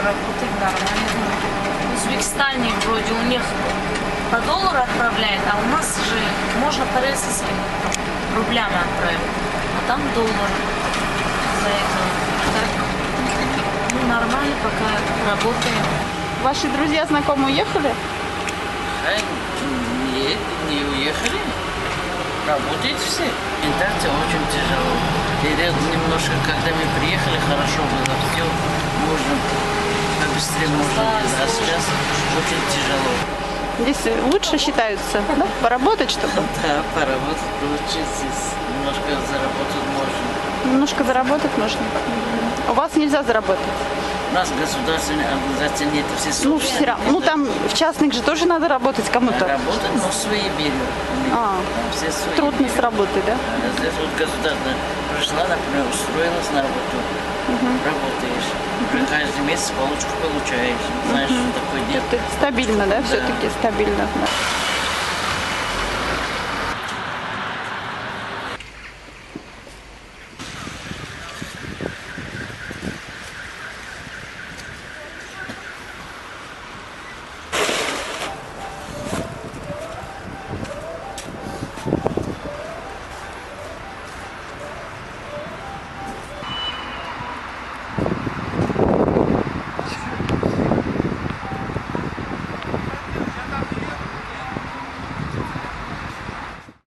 работает нормально. В Узбекистане вроде у них по доллару отправляет, а у нас же можно по российским рублям отправить, а там доллар за это. Так, ну, нормально пока работаем. Ваши друзья, знакомые уехали? Нет, не уехали. Работают все. Интеграция очень тяжело. И немножко, когда мы приехали, хорошо было. Все можно побыстрее, можно без рассказа. Очень тяжело. Здесь лучше считаются, да? Поработать, чтобы? Да, поработать лучше здесь. Немножко заработать можно. Немножко заработать можно. У вас нельзя заработать. У нас государственные организации нет, все Ну, все равно. Ну, там в частных же тоже надо работать кому-то. работать, но свои берем. Все свои Трудно с работы, да? Здесь вот государственная пришла, например, устроилась на работу. Работаешь. Каждый месяц получку получаешь. Знаешь, что такое делать. Это стабильно, да? Да. Все-таки стабильно. Да.